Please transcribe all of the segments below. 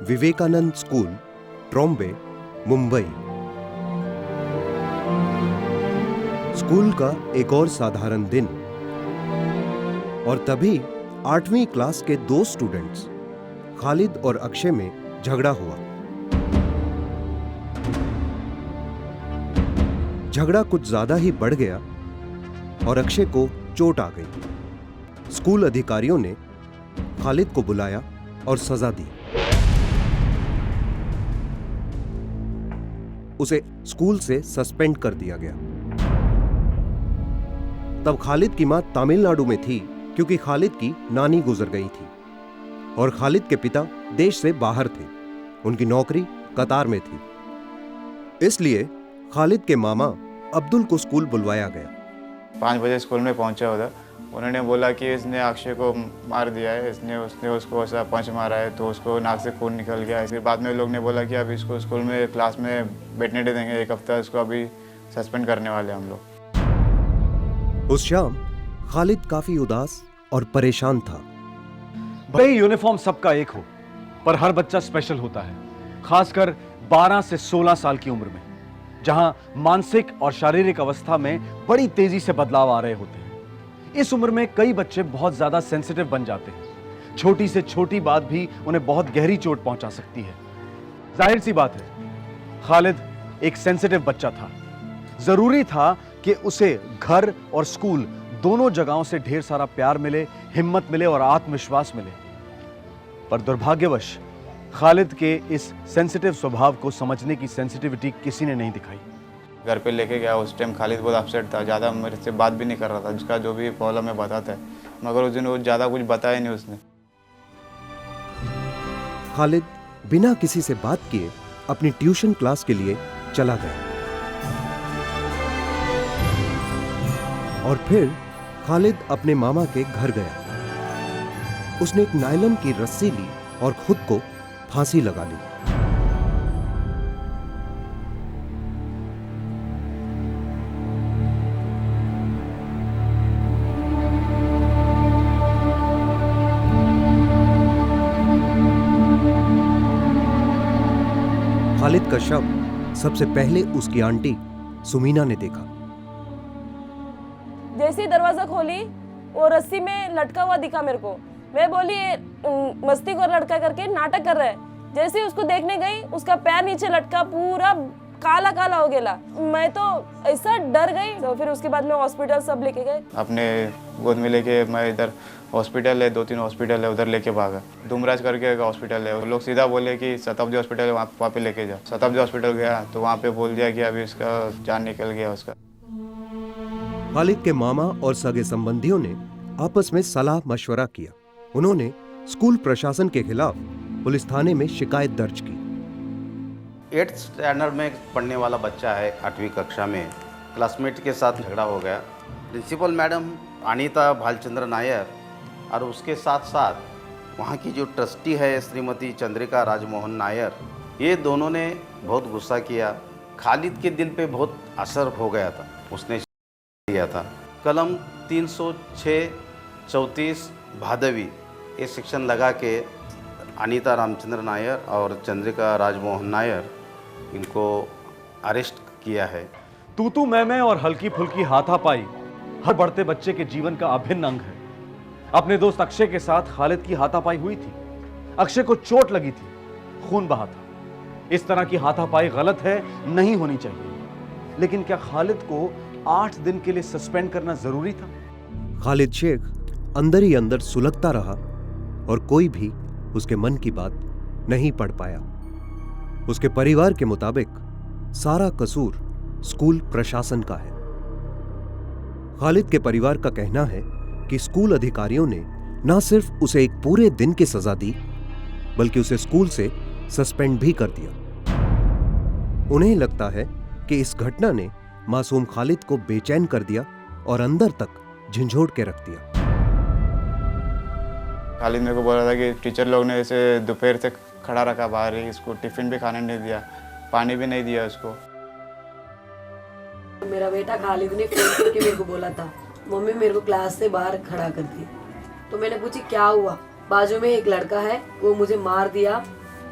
Vivekananda school, Trombay, Mumbai. School का एक और साधारण दिन, और तभी 8वीं क्लास के दो स्टूडेंट्स खालिद और अक्षय में झगड़ा हुआ। झगड़ा कुछ ज्यादा ही बढ़ गया और अक्षय को चोट आ गई। स्कूल अधिकारियों ने खालिद को बुलाया और सजा दी। उसे स्कूल से सस्पेंड कर दिया गया। तब खालिद की मां तमिलनाडु में थी, क्योंकि खालिद की नानी गुजर गई थी और खालिद के पिता देश से बाहर थे। उनकी नौकरी कतार में थी। इसलिए खालिद के मामा अब्दुल को स्कूल बुलवाया गया। 5 बजे स्कूल में पहुंचा उधर। उन्होंने बोला कि इसने अक्षय को मार दिया है, उसने उसको ऐसा पंच मारा है, तो उसको नाक से खून निकल गया है। फिर बाद में लोग ने बोला कि अब इसको स्कूल में क्लास में बैठने दे देंगे 1 हफ्ता, इसको अभी सस्पेंड करने वाले हम लोग। उस शाम खालिद काफी उदास और परेशान था। भले यूनिफॉर्म सबका एक हो, पर हर बच्चा स्पेशल होता है, खासकर 12 से 16 साल की उम्र में, जहां मानसिक और शारीरिक अवस्था में बड़ी तेजी से बदलाव आ रहे होते हैं। इस उम्र में कई बच्चे बहुत ज्यादा सेंसिटिव बन जाते हैं। छोटी से छोटी बात भी उन्हें बहुत गहरी चोट पहुंचा सकती है। जाहिर सी बात है, खालिद एक सेंसिटिव बच्चा था। जरूरी था कि उसे घर और स्कूल दोनों जगहों से ढेर सारा प्यार मिले, हिम्मत मिले और आत्मविश्वास मिले। पर दुर्भाग्यवश खालिद के इस सेंसिटिव स्वभाव को समझने की सेंसिटिविटी किसी ने नहीं दिखाई। घर पे लेके गया, उस टाइम खालिद बहुत अपसेट था, ज़्यादा मेरे से बात भी नहीं कर रहा था। जिसका जो भी प्रॉब्लम है बताता है, मगर उस दिन वो ज़्यादा कुछ बताया नहीं उसने। खालिद बिना किसी से बात किए अपनी ट्यूशन क्लास के लिए चला गया। और फिर खालिद अपने मामा के घर गया। उसने एक नायलॉन की रस्सी ली और खुद को फांसी लगा ली। खालिद का शव सबसे पहले उसकी आंटी सुमीना ने देखा। जैसे ही दरवाजा खोली, वो रस्सी में लटका हुआ दिखा मेरे को। मैं बोली मस्ती को लड़का करके नाटक कर रहा है। जैसे ही उसको देखने गई, उसका पैर नीचे लटका, पूरा काला काला हो गया। मैं तो ऐसा डर गई। तो फिर उसके बाद में हॉस्पिटल सब लेके गए। अपने गोद में लेके मैं इधर हॉस्पिटल है, 2-3 हॉस्पिटल है, उधर लेके भागा। धूमराज करके एक हॉस्पिटल है, वो लोग सीधा बोले कि शताब्दी हॉस्पिटल है, वहाँ पे लेके जाओ। शताब्दी हॉस्पिटल गया तो वहाँ पे बोल दिया कि अभी इसका जान निकल गया उसका। खालिद के मामा और सगे संबंधियों ने आपस में सलाह मशवरा किया। उन्होंने स्कूल प्रशासन के खिलाफ पुलिस थाने में शिकायत दर्ज की। 8th स्टैंडर्ड में पढ़ने वाला बच्चा है, 8वीं कक्षा में, क्लासमेट के साथ झगड़ा हो गया। प्रिंसिपल मैडम अनीता भालचंद्र नायर और उसके साथ साथ वहाँ की जो ट्रस्टी है श्रीमती चंद्रिका राजमोहन नायर, ये दोनों ने बहुत गुस्सा किया। खालिद के दिल पे बहुत असर हो गया था। उसने किया था कलम 306 34 भादवी ये सेक्शन लगा के अनीता रामचंद्र नायर और चंद्रिका राजमोहन नायर इनको अरेस्ट किया है। तू मैं और हल्की फुल्की हाथापाई हर बढ़ते बच्चे के जीवन का अभिन्न अंग है। अपने दोस्त अक्षय के साथ खालिद की हाथापाई हुई थी। अक्षय को चोट लगी थी, खून बहा था। इस तरह की हाथापाई गलत है, नहीं होनी चाहिए। लेकिन क्या खालिद को 8 दिन के लिए सस्पेंड करना जरूरी था? खालिद शेख अंदर ही अंदर सुलगता रहा और कोई भी उसके मन की बात नहीं पढ़ पाया। उसके परिवार के मुताबिक सारा कसूर स्कूल प्रशासन का है। खालिद के परिवार का कहना है कि स्कूल अधिकारियों ने न सिर्फ उसे एक पूरे दिन की सजा दी, बल्कि उसे स्कूल से सस्पेंड भी कर दिया। उन्हें लगता है कि इस घटना ने मासूम खालिद को बेचैन कर दिया और अंदर तक झंझोड़ के रख दिया। खालिद मेरे को बोल रहा था कि टीचर लोग ने इसे दोपहर से खड़ा रखा बाहर ही, इसको टिफिन भी खाने नहीं दिया, पानी भी नहीं दिया उसको। मेरा बेटा खालिद ने फोन करके मेरे को बोला था, मम्मी मेरे को क्लास से बाहर खड़ा कर दी। तो मैंने पूछी क्या हुआ। बाजू में एक लड़का है, वो मुझे मार दिया,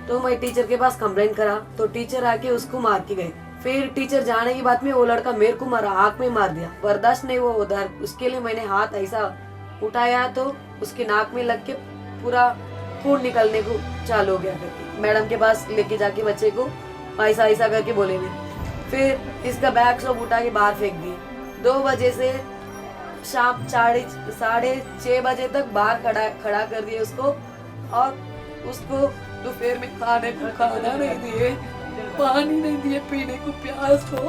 तो मैं टीचर के पास कंप्लेंट करा, तो टीचर आके उसको मार के गए। फिर टीचर जाने की बाद में वो लड़का मेरे को मारा, आँख में मार दिया। बर्दाश्त नहीं वो उधर, उसके लिए मैंने हाथ ऐसा उठाया तो उसके नाक में लग के पूरा खून निकलने को चालू हो गया करके मैडम के पास लेके जाके बच्चे को ऐसा ऐसा करके बोले ने। फिर इसका बैग सब उठा के बाहर फेंक दिए। 2 बजे से शाम 6:30 बजे तक बाहर खड़ा कर दिए उसको, और उसको दोपहर में खाने को खाना नहीं दिए, पानी नहीं दिए पीने को, प्यास को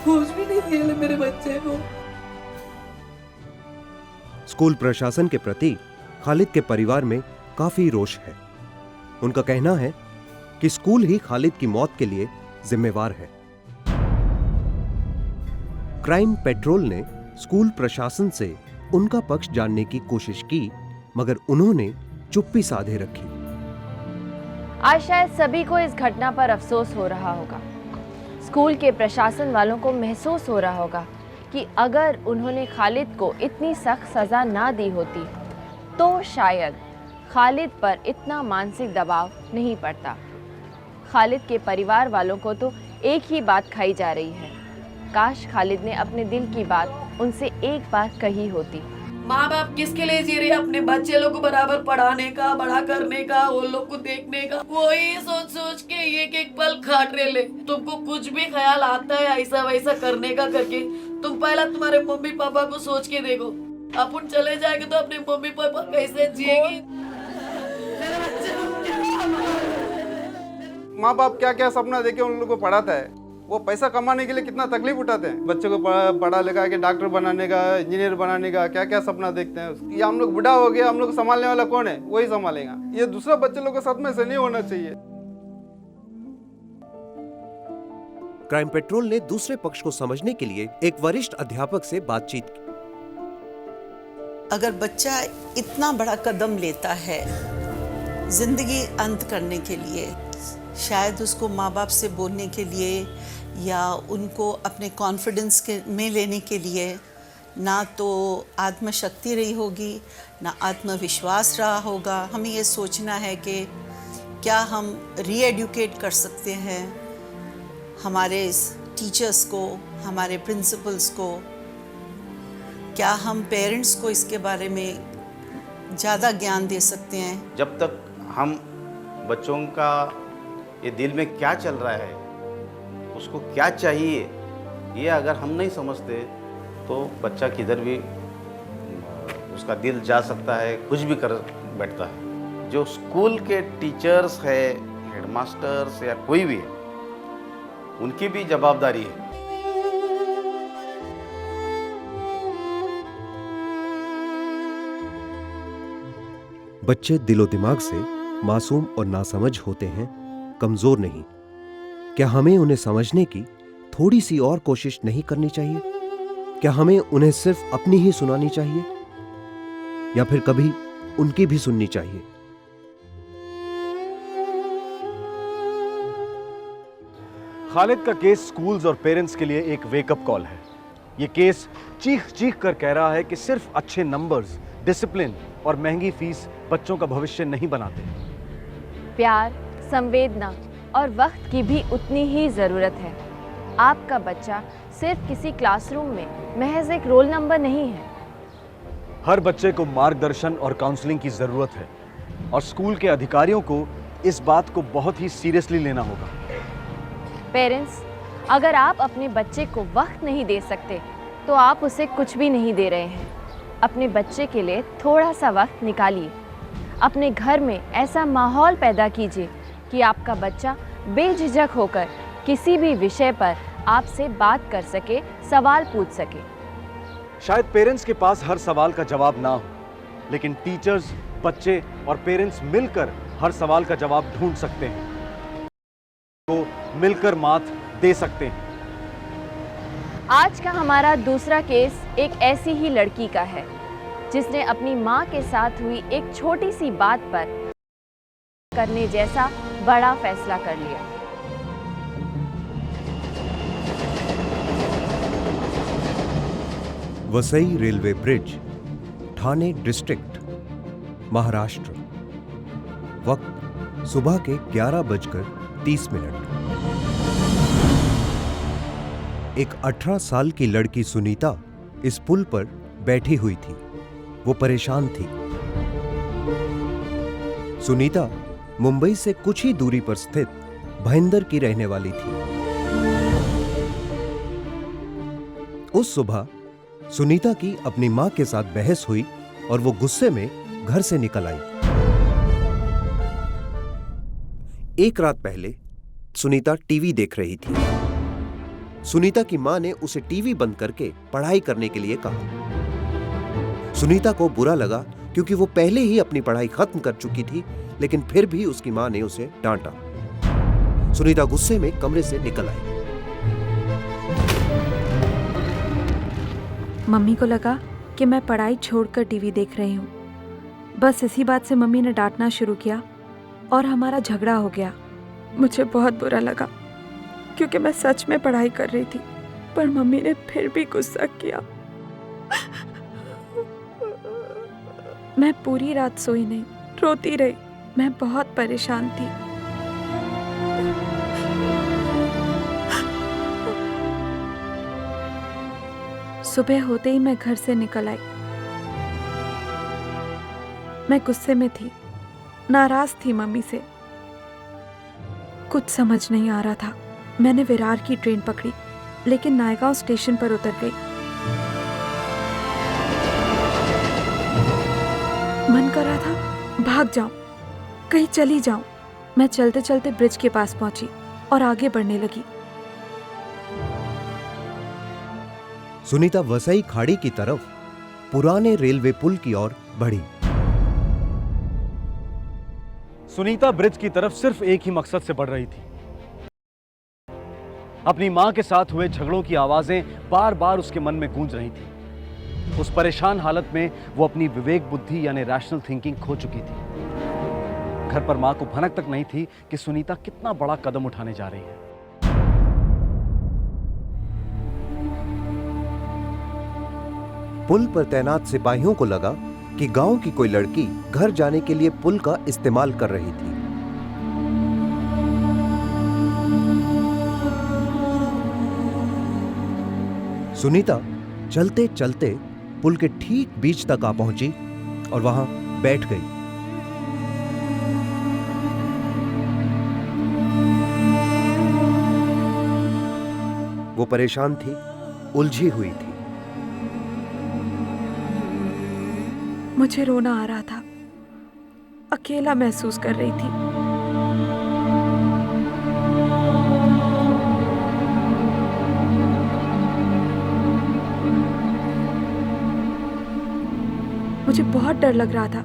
कुछ भी नहीं दिए मेरे बच्चे को। स्कूल प्रशासन के प्रति खालिद के परिवार में काफी रोष है। उनका कहना है कि स्कूल ही खालिद की मौत के लिए जिम्मेवार है। क्राइम पेट्रोल ने स्कूल प्रशासन से उनका पक्ष जानने की कोशिश की, मगर उन्होंने चुप्पी साधे रखी। आज शायद सभी को इस घटना पर अफसोस हो रहा होगा। स्कूल के प्रशासन वालों को महसूस हो रहा होगा कि अगर उन्होंने खालिद को इतनी सख्त सज़ा ना दी होती तो शायद खालिद पर इतना मानसिक दबाव नहीं पड़ता। खालिद के परिवार वालों को तो एक ही बात खाई जा रही है, काश खालिद ने अपने दिल की बात उनसे एक बार कही होती। माँ बाप किसके लिए जी रहे हैं? अपने बच्चे लोग को बराबर पढ़ाने का, बड़ा करने का, वो लोग को देखने का। वही सोच सोच के एक एक पल काट रहे ले। तुमको कुछ भी ख्याल आता है ऐसा वैसा करने का करके, तुम पहला तुम्हारे मम्मी पापा को सोच के देखो। अपन चले जाएंगे तो अपने मम्मी पापा कैसे जिएगी? माँ बाप क्या क्या सपना देके उन लोगों को पढ़ाता है। वो पैसा कमाने के लिए कितना तकलीफ उठाते हैं, बच्चों को पढ़ा लिखा के डॉक्टर बनाने का, इंजीनियर बनाने का, क्या क्या सपना देखते हैं। ये हम लोग बूढ़ा हो गया, हम लोग संभालने वाला कौन है? वही संभालेगा। ये दूसरा बच्चे लोग के साथ में से नहीं होना चाहिए। क्राइम पेट्रोल ने दूसरे पक्ष को समझने के लिए एक वरिष्ठ अध्यापक से बातचीत की। अगर बच्चा इतना बड़ा कदम लेता है जिंदगी अंत करने के लिए, शायद उसको माँ बाप से बोलने के लिए या उनको अपने कॉन्फिडेंस में लेने के लिए ना तो आत्मशक्ति रही होगी, ना आत्मविश्वास रहा होगा। हमें ये सोचना है कि क्या हम रीएडुकेट कर सकते हैं हमारे टीचर्स को, हमारे प्रिंसिपल्स को, क्या हम पेरेंट्स को इसके बारे में ज़्यादा ज्ञान दे सकते हैं। जब तक हम बच्चों का ये दिल में क्या चल रहा है, उसको क्या चाहिए, ये अगर हम नहीं समझते तो बच्चा किधर भी उसका दिल जा सकता है, कुछ भी कर बैठता है। जो स्कूल के टीचर्स है, हेडमास्टर्स या कोई भी है, उनकी भी जवाबदारी है। बच्चे दिलो दिमाग से मासूम और नासमझ होते हैं, कमजोर नहीं। क्या हमें उन्हें समझने की थोड़ी सी और कोशिश नहीं करनी चाहिए? क्या हमें उन्हें सिर्फ अपनी ही सुनानी चाहिए या फिर कभी उनकी भी सुननी चाहिए? खालिद का केस स्कूल्स और पेरेंट्स के लिए एक वेकअप कॉल है। ये केस चीख चीख कर कह रहा है कि सिर्फ अच्छे नंबर्स, डिसिप्लिन और महंगी फीस बच्चों का भविष्य नहीं बनाते। प्यार, संवेदना और वक्त की भी उतनी ही ज़रूरत है। आपका बच्चा सिर्फ किसी क्लासरूम में महज एक रोल नंबर नहीं है। हर बच्चे को मार्गदर्शन और काउंसलिंग की ज़रूरत है और स्कूल के अधिकारियों को इस बात को बहुत ही सीरियसली लेना होगा। पेरेंट्स, अगर आप अपने बच्चे को वक्त नहीं दे सकते तो आप उसे कुछ भी नहीं दे रहे हैं। अपने बच्चे के लिए थोड़ा सा वक्त निकालिए। अपने घर में ऐसा माहौल पैदा कीजिए कि आपका बच्चा बेझिझक होकर किसी भी विषय पर आपसे बात कर सके, सवाल पूछ सके। शायद पेरेंट्स के पास हर सवाल का जवाब ना हो, लेकिन टीचर्स, बच्चे और पेरेंट्स मिलकर हर सवाल का जवाब ढूंढ सकते हैं, तो मिलकर मात दे सकते हैं। आज का हमारा दूसरा केस एक ऐसी ही लड़की का है जिसने अपनी माँ के साथ हुई एक छोटी सी बात पर करने जैसा बड़ा फैसला कर लिया। Vasai railway bridge, Thane district, Maharashtra. वक्त सुबह के 11:30। एक 18 साल की लड़की सुनीता इस पुल पर बैठी हुई थी। वो परेशान थी। सुनीता मुंबई से कुछ ही दूरी पर स्थित भाईंदर की रहने वाली थी। उस सुबह सुनीता की अपनी मां के साथ बहस हुई और वो गुस्से में घर से निकल आई। एक रात पहले सुनीता टीवी देख रही थी। सुनीता की मां ने उसे टीवी बंद करके पढ़ाई करने के लिए कहा। सुनीता को बुरा लगा क्योंकि वो पहले ही अपनी पढ़ाई खत्म कर चुकी थी, लेकिन फिर भी उसकी मां ने उसे डांटा। सुनीता गुस्से में कमरे से निकल आई। मम्मी को लगा कि मैं पढ़ाई छोड़कर टीवी देख रही हूँ। बस इसी बात से मम्मी ने डांटना शुरू किया और हमारा झगड़ा हो गया। मुझे बहुत बुरा लगा क्योंकि मैं सच में पढ़ाई कर रही थी, पर मम्मी ने फिर भी गुस्सा किया। मैं पूरी रात सोई नहीं, रोती रही। मैं बहुत परेशान थी। सुबह होते ही मैं घर से निकल आई। मैं गुस्से में थी, नाराज थी मम्मी से। कुछ समझ नहीं आ रहा था। मैंने विरार की ट्रेन पकड़ी, लेकिन नायगांव स्टेशन पर उतर गई। मन कर रहा था भाग जाऊं, कहीं चली जाऊं। मैं चलते चलते ब्रिज के पास पहुंची और आगे बढ़ने लगी। सुनीता वसई खाड़ी की तरफ पुराने रेलवे पुल की ओर बढ़ी। सुनीता ब्रिज की तरफ सिर्फ एक ही मकसद से बढ़ रही थी। अपनी मां के साथ हुए झगड़ों की आवाजें बार बार उसके मन में गूंज रही थी। उस परेशान हालत में वो अपनी विवेक बुद्धि यानी रैशनल थिंकिंग खो चुकी थी। घर पर मां को भनक तक नहीं थी कि सुनीता कितना बड़ा कदम उठाने जा रही है। पुल पर तैनात सिपाहियों को लगा कि गांव की कोई लड़की घर जाने के लिए पुल का इस्तेमाल कर रही थी। सुनीता चलते चलते पुल के ठीक बीच तक आ पहुंची और वहां बैठ गई। वो परेशान थी, उलझी हुई थी। मुझे रोना आ रहा था। अकेला महसूस कर रही थी। मुझे बहुत डर लग रहा था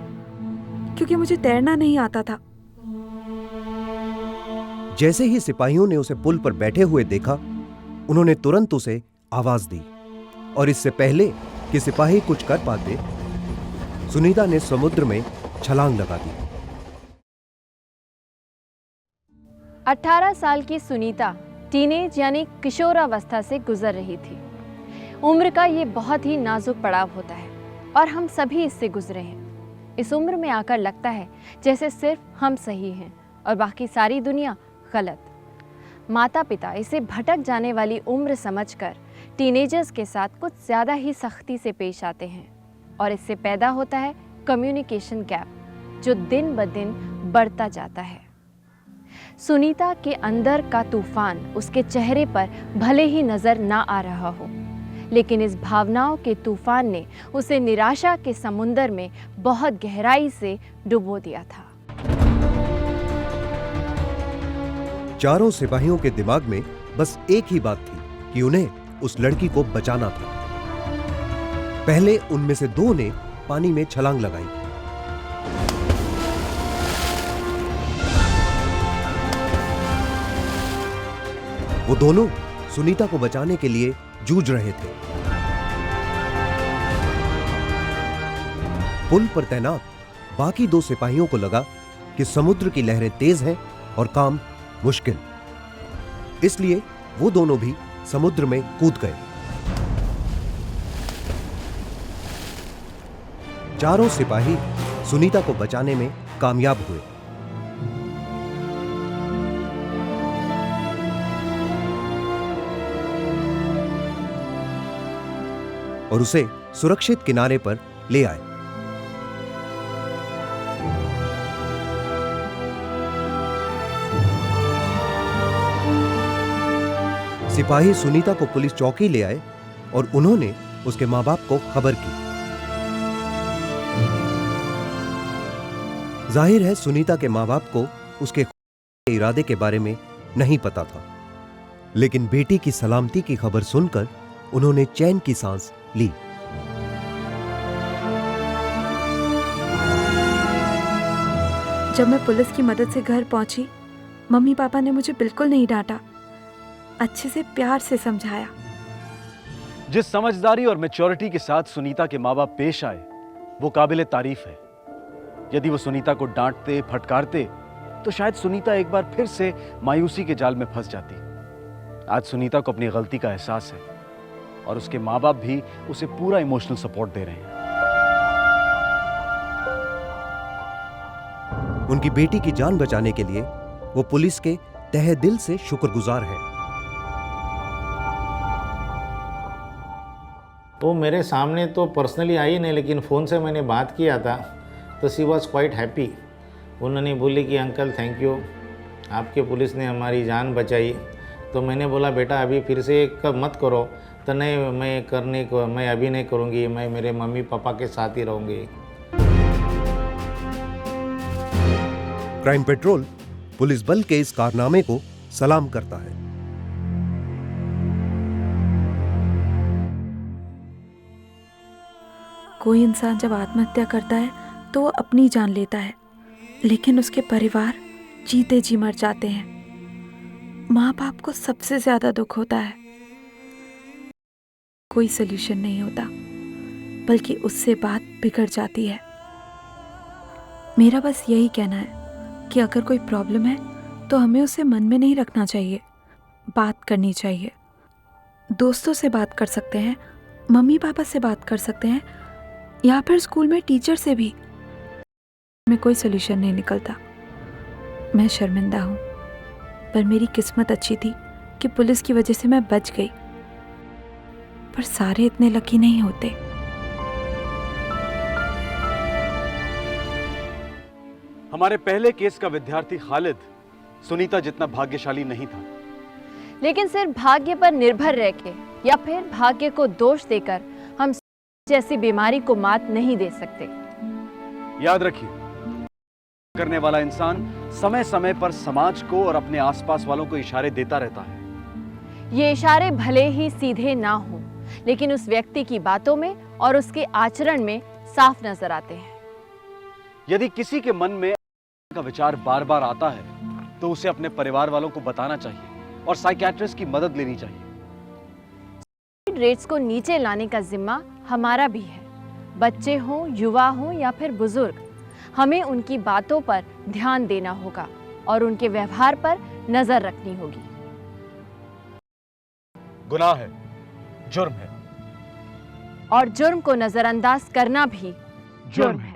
क्योंकि मुझे तैरना नहीं आता था। जैसे ही सिपाहियों ने उसे पुल पर बैठे हुए देखा, उन्होंने तुरंत उसे आवाज दी और इससे पहले कि सिपाही कुछ कर पाते, सुनीता ने समुद्र में छलांग लगा दी। 18 साल की सुनीता टीनेज यानी किशोरावस्था से गुजर रही थी। उम्र का ये बहुत ही नाजुक पड़ाव होता है और हम सभी इससे गुजरे हैं। इस उम्र में आकर लगता है जैसे सिर्फ हम सही हैं और बाकी सारी दुनिया गलत। माता पिता इसे भटक जाने वाली उम्र समझकर टीनेजर्स के साथ कुछ ज़्यादा ही सख्ती से पेश आते हैं और इससे पैदा होता है कम्युनिकेशन गैप, जो दिन ब दिन बढ़ता जाता है। सुनीता के अंदर का तूफान उसके चेहरे पर भले ही नजर ना आ रहा हो, लेकिन इस भावनाओं के तूफान ने उसे निराशा के समुंदर में बहुत गहराई से डुबो दिया था। चारों सिपाहियों के दिमाग में बस एक ही बात थी कि उन्हें उस लड़की को बचाना था। पहले उनमें से दो ने पानी में छलांग लगाई। वो दोनों सुनीता को बचाने के लिए जूझ रहे थे। पुल पर तैनात बाकी दो सिपाहियों को लगा कि समुद्र की लहरें तेज हैं और काम मुश्किल, इसलिए वो दोनों भी समुद्र में कूद गए। चारों सिपाही सुनीता को बचाने में कामयाब हुए। और उसे सुरक्षित किनारे पर ले आए। सिपाही सुनीता को पुलिस चौकी ले आए और उन्होंने उसके मां बाप को खबर की। जाहिर है सुनीता के मां बाप को उसके इरादे के बारे में नहीं पता था, लेकिन बेटी की सलामती की खबर सुनकर उन्होंने चैन की सांस ली। जब मैं पुलिस की मदद से घर पहुंची, मम्मी पापा ने मुझे बिल्कुल नहीं डांटा, अच्छे से प्यार से समझाया। जिस समझदारी और मैच्योरिटी के साथ सुनीता के माँ बाप पेश आए वो काबिले तारीफ है। यदि वो सुनीता को डांटते फटकारते तो शायद सुनीता एक बार फिर से मायूसी के जाल में फंस जाती। आज सुनीता को अपनी गलती का एहसास है और उसके माँ बाप भी उसे पूरा इमोशनल सपोर्ट दे रहे हैं। उनकी बेटी की जान बचाने के लिए वो पुलिस के तहे दिल से शुक्रगुजार है। वो मेरे सामने तो पर्सनली आई नहीं, लेकिन फ़ोन से मैंने बात किया था तो शी वॉज क्वाइट हैप्पी। उन्होंने बोली कि अंकल थैंक यू, आपके पुलिस ने हमारी जान बचाई। तो मैंने बोला बेटा अभी फिर से मत करो। तो नहीं, मैं अभी नहीं करूँगी, मैं मेरे मम्मी पापा के साथ ही रहूँगी। क्राइम पेट्रोल पुलिस बल के इस कारनामे को सलाम करता है। कोई इंसान जब आत्महत्या करता है तो वो अपनी जान लेता है, लेकिन उसके परिवार जीते जी मर जाते हैं। माँ बाप को सबसे ज्यादा दुख होता है। कोई सल्यूशन नहीं होता, बल्कि उससे बात बिगड़ जाती है। मेरा बस यही कहना है कि अगर कोई प्रॉब्लम है तो हमें उसे मन में नहीं रखना चाहिए, बात करनी चाहिए। दोस्तों से बात कर सकते हैं, मम्मी पापा से बात कर सकते हैं, या फिर स्कूल में टीचर से भी। में कोई सलूशन नहीं निकलता। मैं शर्मिंदा हूँ, पर मेरी किस्मत अच्छी थी कि पुलिस की वजह से मैं बच गई। पर सारे इतने लकी नहीं होते। हमारे पहले केस का विद्यार्थी खालिद सुनीता जितना भाग्यशाली नहीं था, लेकिन सिर्फ भाग्य पर निर्भर रह के या फिर भाग्य को दोष देकर हम जैसी बीमारी को मात नहीं दे सकते। याद रखिए, करने वाला इंसान समय समय पर समाज को और अपने आसपास वालों को इशारे देता रहता है। ये इशारे भले ही सीधे ना हो, लेकिन उस व्यक्ति की बातों में और उसके आचरण में साफ नजर आते हैं। यदि किसी के मन में का विचार बार बार आता है तो उसे अपने परिवार वालों को बताना चाहिए और साइकियाट्रिस्ट की मदद लेनी चाहिए। रेट्स को नीचे लाने का जिम्मा हमारा भी है। बच्चे हों, युवा हों या फिर बुजुर्ग, हमें उनकी बातों पर ध्यान देना होगा और उनके व्यवहार पर नजर रखनी होगी। गुनाह है, जुर्म है, और जुर्म को नजरअंदाज करना भी जुर्म है।